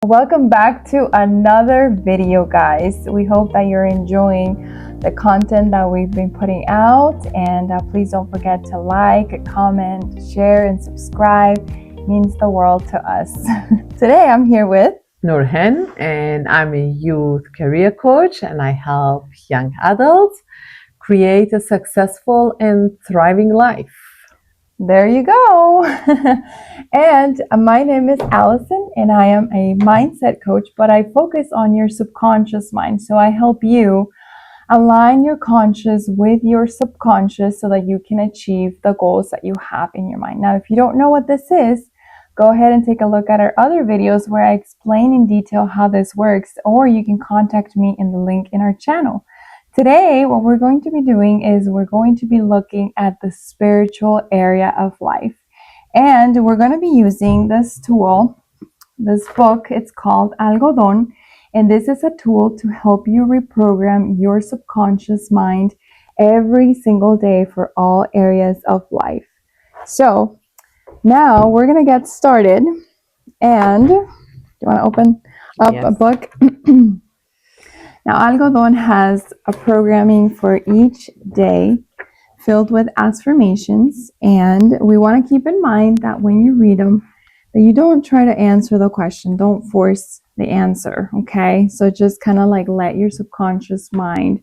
Welcome back to another video, guys. We hope that you're enjoying the content that we've been putting out, and please don't forget to like, comment, share, and subscribe. It means the world to us. Today I'm here with Nurhan, and I'm a youth career coach, and I help young adults create a successful and thriving life. There you go. And my name is Allison, and I am a mindset coach, but I focus on your subconscious mind. So I help you align your conscious with your subconscious so that you can achieve the goals that you have in your mind. Now, if you don't know what this is, go ahead and take a look at our other videos where I explain in detail how this works, or you can contact me in the link in our channel. Today, what we're going to be doing is we're going to be looking at the spiritual area of life. And we're going to be using this tool, this book. It's called Algodón. And this is a tool to help you reprogram your subconscious mind every single day for all areas of life. So now we're going to get started. And do you want to open up a book? Now, Algodón has a programming for each day filled with affirmations, and we want to keep in mind that when you read them, that you don't try to answer the question, don't force the answer, okay? So just kind of like let your subconscious mind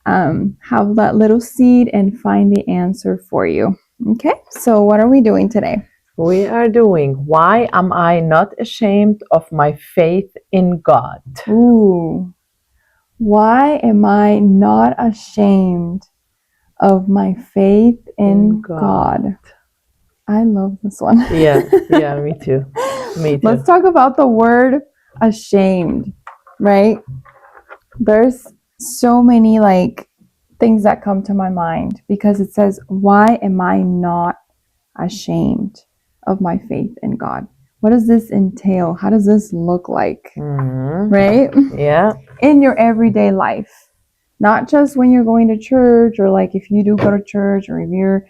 have that little seed and find the answer for you, okay? So what are we doing today? We are doing Why Am I Not Ashamed of My Faith in God? Ooh. Why am I not ashamed of my faith in God? I love this one. Yeah, me too. Me too. Let's talk about the word ashamed, right? There's so many things that come to my mind because it says, why am I not ashamed of my faith in God? What does this entail? How does this look like? Right? Yeah. In your everyday life. Not just when you're going to church, or like if you do go to church, or if you're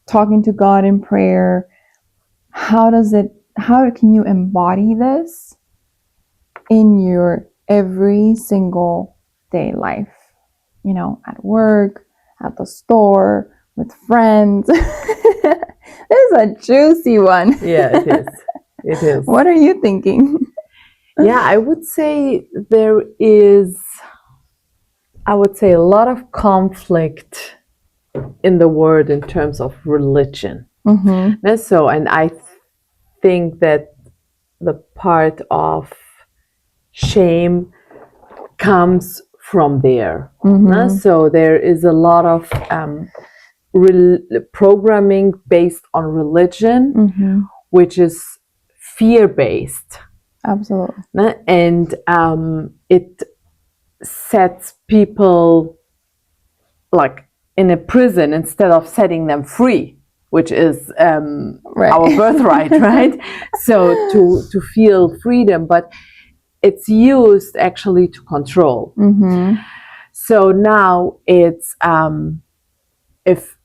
talking to God in prayer. How can you embody this in your every single day life? You know, at work, at the store, with friends. This is a juicy one. Yeah, it is. It is. What are you thinking? Yeah, I would say there is, a lot of conflict in the word in terms of religion. Mm-hmm. So, and I think that the part of shame comes from there. Mm-hmm. So there is a lot of programming based on religion, Mm-hmm. which is fear-based. Absolutely. And it sets people like in a prison instead of setting them free, which is Right. our birthright, right? So to feel freedom, but it's used actually to control. Mm-hmm. So now it's if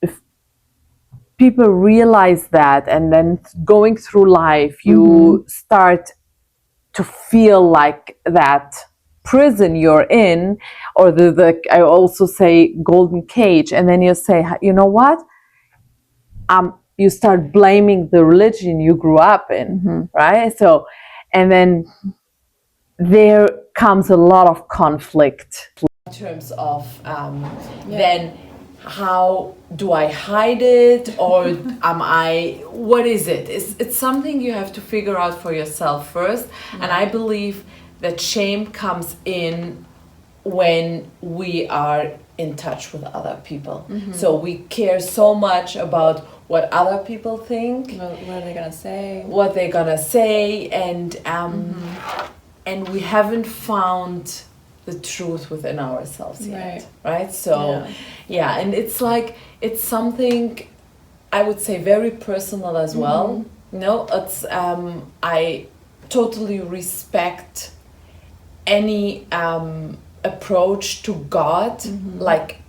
people realize that, and then going through life, you start to feel like that prison you're in, or the I also say golden cage, and then you say, you know what? You start blaming the religion you grew up in, right? So, and then there comes a lot of conflict in terms of then how do I hide it, or what is it? It's something you have to figure out for yourself first. And I believe that shame comes in when we are in touch with other people. So we care so much about what other people think, what are they gonna say, and we haven't found the truth within ourselves yet, right? So yeah, and it's something I would say very personal as well. It's I totally respect any approach to God. Like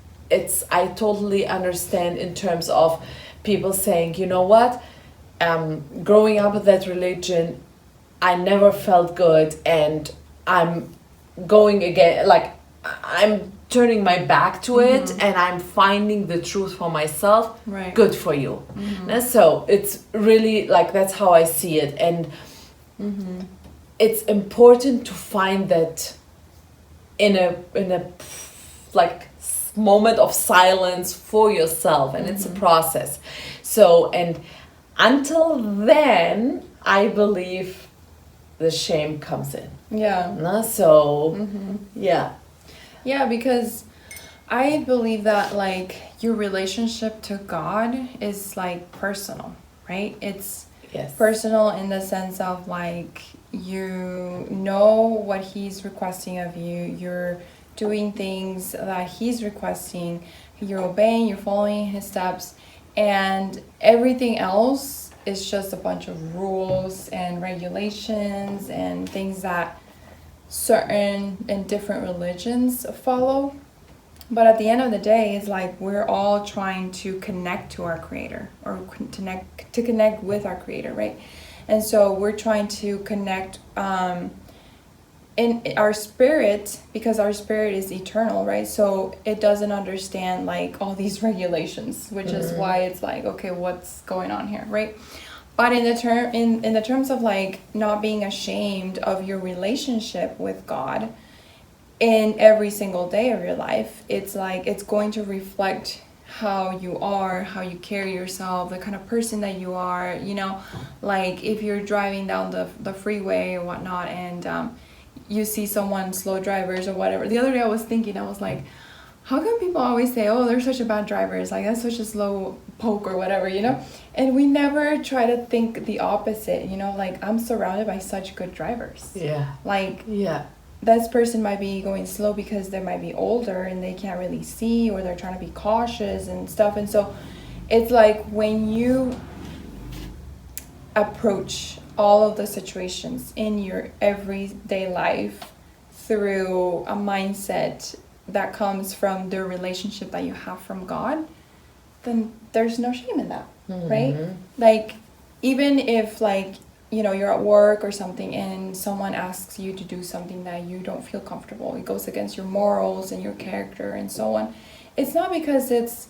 I totally understand in terms of people saying, you know what, growing up with that religion, I never felt good and I'm going again, like I'm turning my back to it and I'm finding the truth for myself, Right. good for you. And so it's really like, that's how I see it. And it's important to find that in a like moment of silence for yourself, and it's a process. So, and until then, I believe the shame comes in. Yeah. No? So, yeah. Yeah, because I believe that like your relationship to God is like personal, right? It's Yes. personal in the sense of like you know what he's requesting of you, you're doing things that he's requesting, you're obeying, you're following his steps, and everything else is just a bunch of rules and regulations and things that certain and different religions follow. But at the end of the day, it's like we're all trying to connect to our creator, or connect with our creator, right? And so we're trying to connect in our spirit, because our spirit is eternal, right? So it doesn't understand like all these regulations, which is why it's like, okay, what's going on here, right? But in the terms of like not being ashamed of your relationship with God in every single day of your life, it's like it's going to reflect how you are, how you carry yourself, the kind of person that you are, you know, like if you're driving down the freeway or whatnot, and you see someone, slow drivers or whatever. The other day I was thinking, I was like, how come people always say, oh, they're such a bad drivers, like that's such a slow poke or whatever, you know? And we never try to think the opposite, you know, like I'm surrounded by such good drivers. Yeah. Like Yeah. this person might be going slow because they might be older and they can't really see, or they're trying to be cautious and stuff. And so it's like when you approach all of the situations in your everyday life through a mindset that comes from the relationship that you have from God, then there's no shame in that, right? Like even if like, you know, you're at work or something and someone asks you to do something that you don't feel comfortable, it goes against your morals and your character and so on, it's not because it's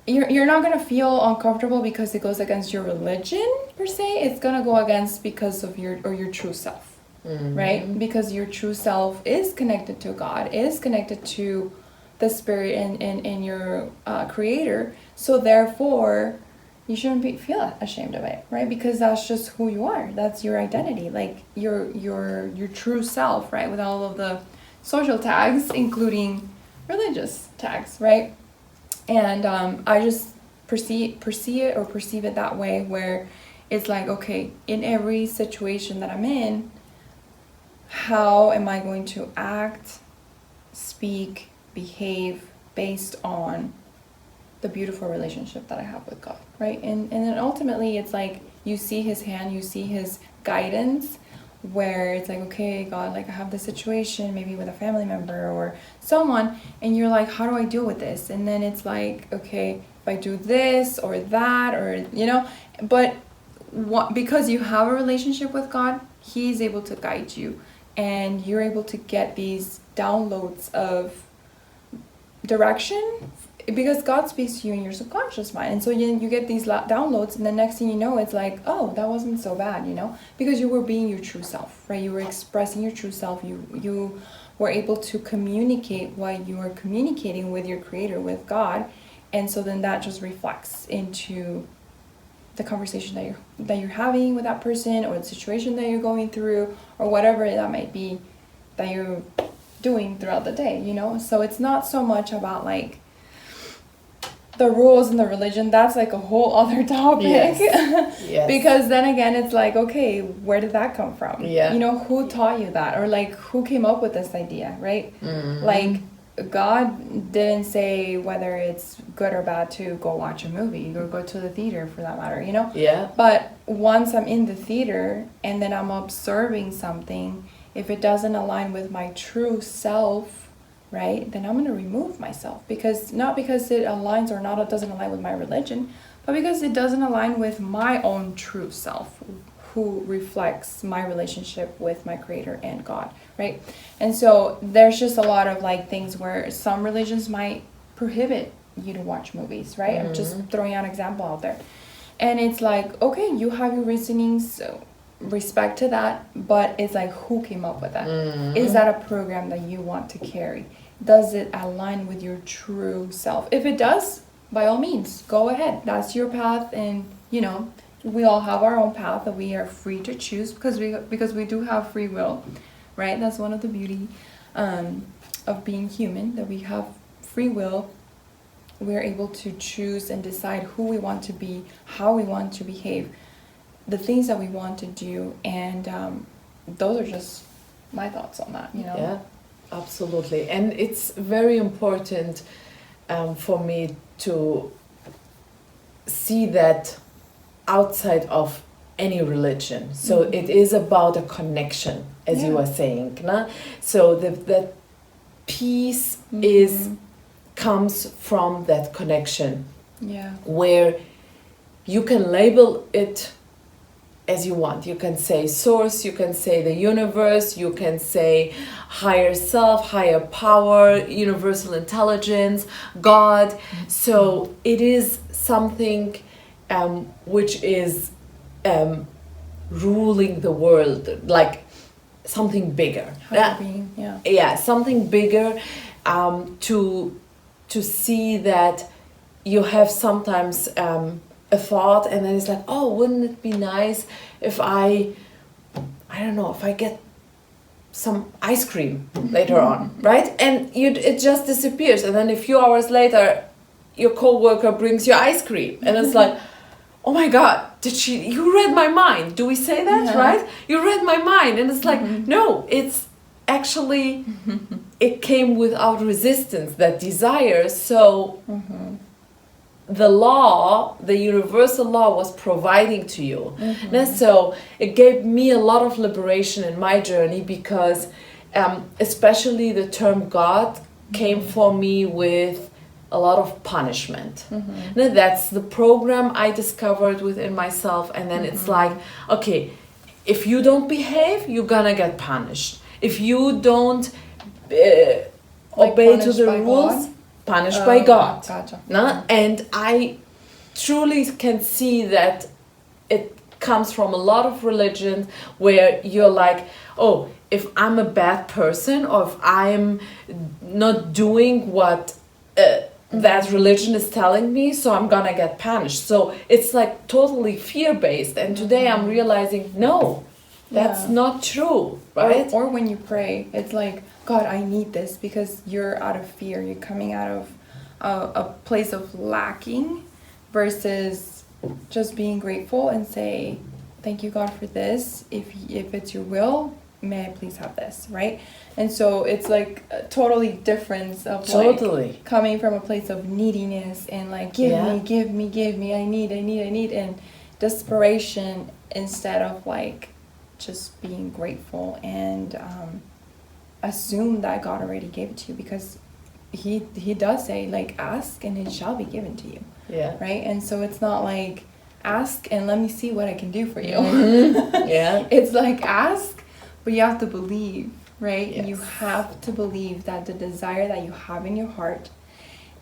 you're not going to feel uncomfortable because it goes against your religion per se. It's going to go against because of your true self, right? Because your true self is connected to God, is connected to the spirit and your creator. So therefore you shouldn't feel ashamed of it, right? Because that's just who you are. That's your identity, like your true self, right? With all of the social tags, including religious tags, right? And I just perceive it that way, where it's like, okay, in every situation that I'm in, how am I going to act, speak, behave based on the beautiful relationship that I have with God, right? And then ultimately it's like you see his hand, you see his guidance, where it's like, okay, God, like I have this situation maybe with a family member or someone, and you're like, how do I deal with this? And then it's like, okay, if I do this or that, or you know, but because you have a relationship with God, he's able to guide you, and you're able to get these downloads of direction, because God speaks to you in your subconscious mind. And so you get these downloads, and the next thing you know, it's like, oh, that wasn't so bad, you know, because you were being your true self, right? You were expressing your true self. You were able to communicate what you were communicating with your creator, with God. And so then that just reflects into the conversation that you're having with that person, or the situation that you're going through, or whatever that might be that you're doing throughout the day, you know? So it's not so much about like the rules and the religion. That's like a whole other topic. Yes. Because then again, it's like, okay, where did that come from? Yeah. You know, who taught you that? Or like, who came up with this idea, right? Like, God didn't say whether it's good or bad to go watch a movie or go to the theater, for that matter, you know? Yeah. But once I'm in the theater and then I'm observing something, if it doesn't align with my true self, right, then I'm going to remove myself. Because not because it aligns or not, it doesn't align with my religion, but because it doesn't align with my own true self, who reflects my relationship with my creator and God, right? And so there's just a lot of like things where some religions might prohibit you to watch movies, right? I'm just throwing out an example out there. And it's like, okay, you have your reasonings, so respect to that, but it's like, who came up with that? Is that a program that you want to carry? Does it align with your true self? If it does, by all means, go ahead. That's your path, and you know, we all have our own path that we are free to choose because we do have free will, right? That's one of the beauty of being human, that we have free will. We're able to choose and decide who we want to be, how we want to behave, the things that we want to do, and those are just my thoughts on that, you know? Yeah, absolutely. And it's very important for me to see that outside of any religion. So it is about a connection, as you were saying. No? So that peace comes from that connection. Yeah. Where you can label it as you want. You can say source, you can say the universe, you can say higher self, higher power, universal intelligence, God. So it is something which is ruling the world, like something bigger. Higher being, yeah. Yeah, something bigger, to see that you have sometimes a thought, and then it's like, oh, wouldn't it be nice if I don't know, if I get some ice cream later on, right? And it just disappears, and then a few hours later, your coworker brings you ice cream, and it's like, oh my God, you read my mind. Do we say that, right? You read my mind, and it's like, no, it's actually, it came without resistance, that desire, so the law, the universal law was providing to you. And so it gave me a lot of liberation in my journey, because especially the term God came for me with a lot of punishment. Now, that's the program I discovered within myself, and then it's like, okay, if you don't behave, you're gonna get punished. If you don't obey to the rules, punished by God. Gotcha. No? And I truly can see that it comes from a lot of religions where you're like, oh, if I'm a bad person, or if I'm not doing what that religion is telling me, so I'm gonna get punished. So it's like totally fear-based. And today I'm realizing, no, that's not true, right? Or when you pray, it's like, God, I need this, because you're out of fear. You're coming out of a place of lacking versus just being grateful and say, thank you, God, for this. If it's your will, may I please have this, right? And so it's like a totally difference of like coming from a place of neediness and like, give me, I need, and desperation, instead of like just being grateful and assume that God already gave it to you, because he does say, like, ask and it shall be given to you. Yeah. Right? And so it's not like, ask and let me see what I can do for you. Yeah. It's like, ask, but you have to believe, right? Yes. You have to believe that the desire that you have in your heart,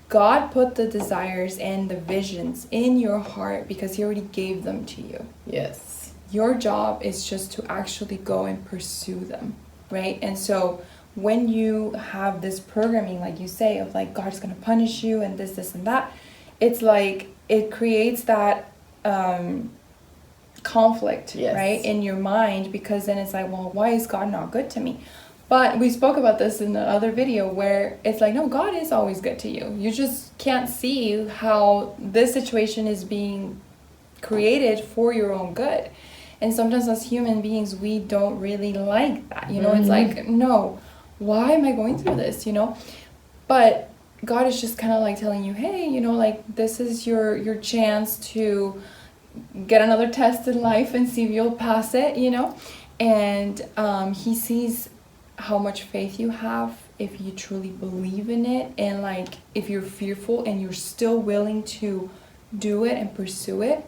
God put the desires and the visions in your heart because he already gave them to you. Yes. Your job is just to actually go and pursue them, right? And so when you have this programming, like you say, of like, God's going to punish you and this and that, it's like, it creates that conflict, right, in your mind, because then it's like, well, why is God not good to me? But we spoke about this in the other video where it's like, no, God is always good to you. You just can't see how this situation is being created for your own good. And sometimes as human beings, we don't really like that. You know, it's like, no, why am I going through this? You know, but God is just kind of like telling you, hey, you know, like, this is your chance to get another test in life and see if you'll pass it, you know. And he sees how much faith you have, if you truly believe in it, and like, if you're fearful and you're still willing to do it and pursue it,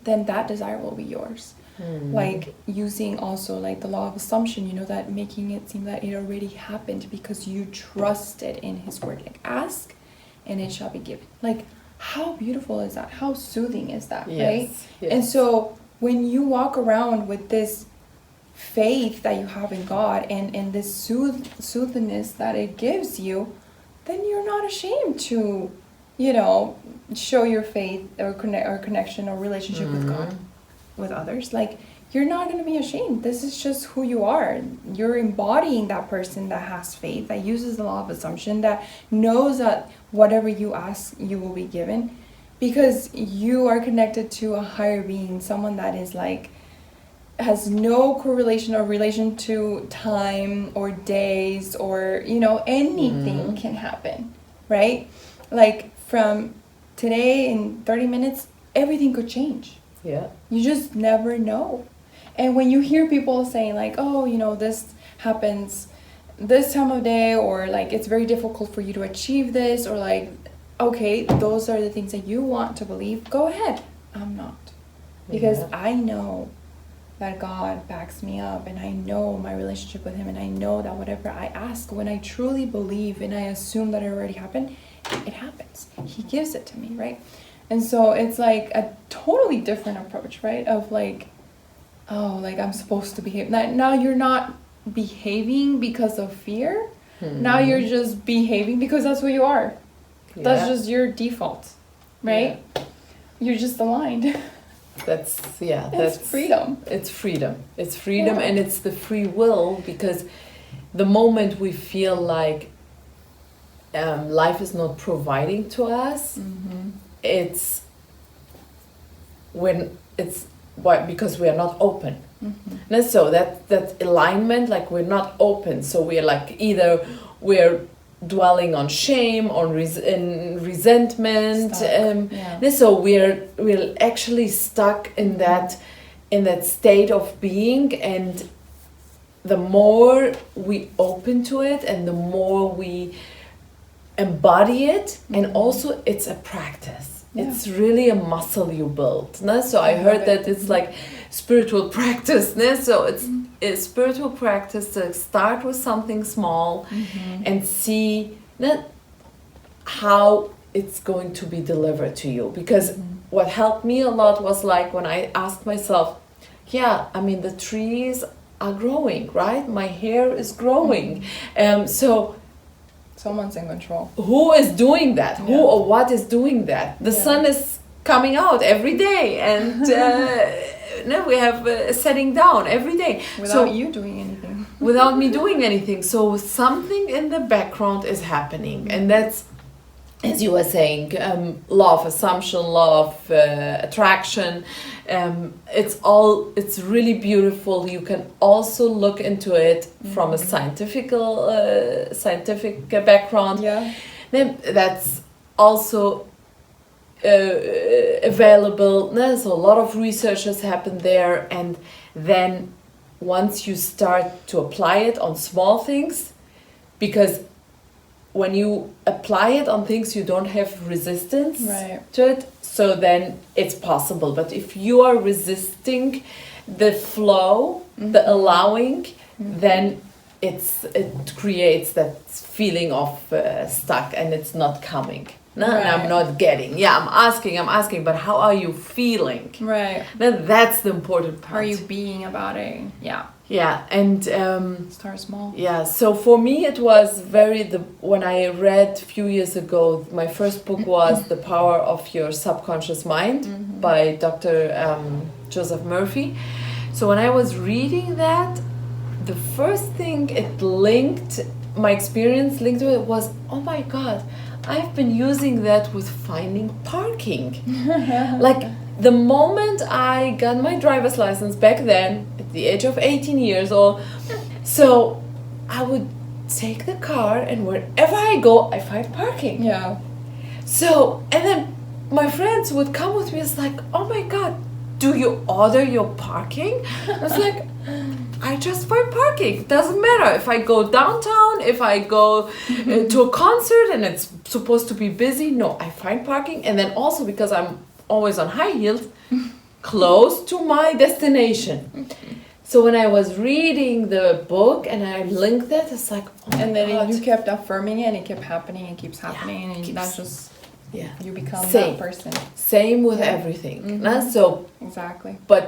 then that desire will be yours, Like using also like the law of assumption, you know, that making it seem that it already happened because you trusted in his word. Like ask and it shall be given. Like how beautiful is that? How soothing is that, right? Yes. And so when you walk around with this faith that you have in God and this soothingness that it gives you, then you're not ashamed to, you know, show your faith or connection or relationship with God, with others. Like you're not going to be ashamed. This is just who you are. You're embodying that person that has faith, that uses the law of assumption, that knows that whatever you ask, you will be given, because you are connected to a higher being, someone that is like, has no correlation or relation to time or days or, you know, anything can happen, right? Like from today in 30 minutes, everything could change. Yeah. You just never know. And when you hear people saying like, oh, you know, this happens this time of day, or like it's very difficult for you to achieve this, or like, okay, those are the things that you want to believe, go ahead. I'm not. Because I know that God backs me up, and I know my relationship with him, and I know that whatever I ask, when I truly believe and I assume that it already happened, it happens. He gives it to me, right? And so it's like a totally different approach, right? Of like, oh, like I'm supposed to behave. Now you're not behaving because of fear. Now you're just behaving because that's who you are. That's just your default, right? You're just aligned. That's It's freedom. It's freedom. It's freedom, and it's the free will, because the moment we feel like life is not providing to us, it's when it's because we are not open. And so that alignment, like we're not open, so we're like either we're dwelling on shame, on resentment, so we're actually stuck in that state of being. And the more we open to it and the more we embody it, and also it's a practice. It's really a muscle you build. No? So I heard that it's like spiritual practice. No? So it's a spiritual practice to start with something small and see how it's going to be delivered to you. Because what helped me a lot was like when I asked myself, I mean, the trees are growing, right? My hair is growing. So someone's in control. Who is doing that? Who or what is doing that? The sun is coming out every day, and we have setting down every day. Without you doing anything. Without me doing anything. So something in the background is happening, and that's, as you were saying, law of assumption, law of attraction. It's really beautiful. You can also look into it from a scientific background. Then that's also available. There's a lot of research has happened there, and then once you start to apply it on small things, because when you apply it on things, you don't have resistance to it, so then it's possible. But if you are resisting the flow, the allowing, then it creates that feeling of stuck, and it's not coming. And I'm not getting. I'm asking, but how are you feeling? Then that's the important part. How are you being about it? And start small. So for me it was when I read a few years ago, my first book was The Power of Your Subconscious Mind by Dr. Joseph Murphy. So when I was reading that, the first thing my experience linked to it was, oh my God, I've been using that with finding parking. Like the moment I got my driver's license back then, at the age of 18 years old, so I would take the car, and wherever I go, I find parking. So, and then my friends would come with me, it's like, oh my God, do you order your parking? I was like, I just find parking. Doesn't matter if I go downtown, if I go to a concert and it's supposed to be busy. No, I find parking. And then also because I'm always on high heels, close to my destination. So when I was reading the book and I linked it, it's like, oh my And then God. you kept affirming it, and it kept happening, and keeps happening, and keeps- that's just Yeah. you become Same. that person. Same with Yeah. everything. Mhm. So, Exactly. but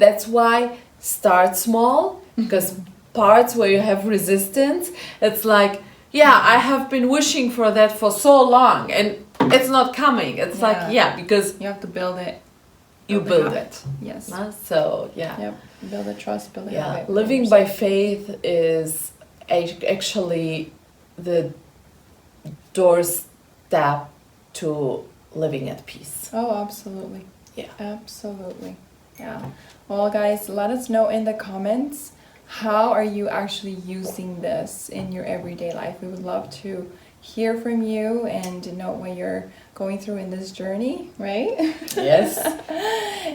that's why start small, because parts where you have resistance, it's like, yeah, I have been wishing for that for so long and it's not coming. It's like, yeah, because You have to build it. you the build habit. it. Yes. So, yeah. Yep. Build a trust, build a Yeah, habit. living by faith is actually the doorstep to living at peace. Oh, absolutely. Yeah. Absolutely. Yeah. Well, guys, let us know in the comments, how are you actually using this in your everyday life? We would love to hear from you and to know what you're going through in this journey, right? Yes.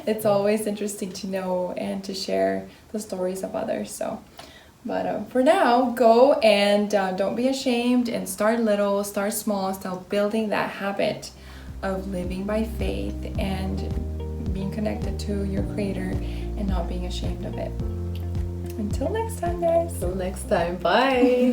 It's always interesting to know and to share the stories of others. So, but for now, go and don't be ashamed, and start little, start small, start building that habit of living by faith and being connected to your Creator and not being ashamed of it. Until next time, guys. Till next time. Bye.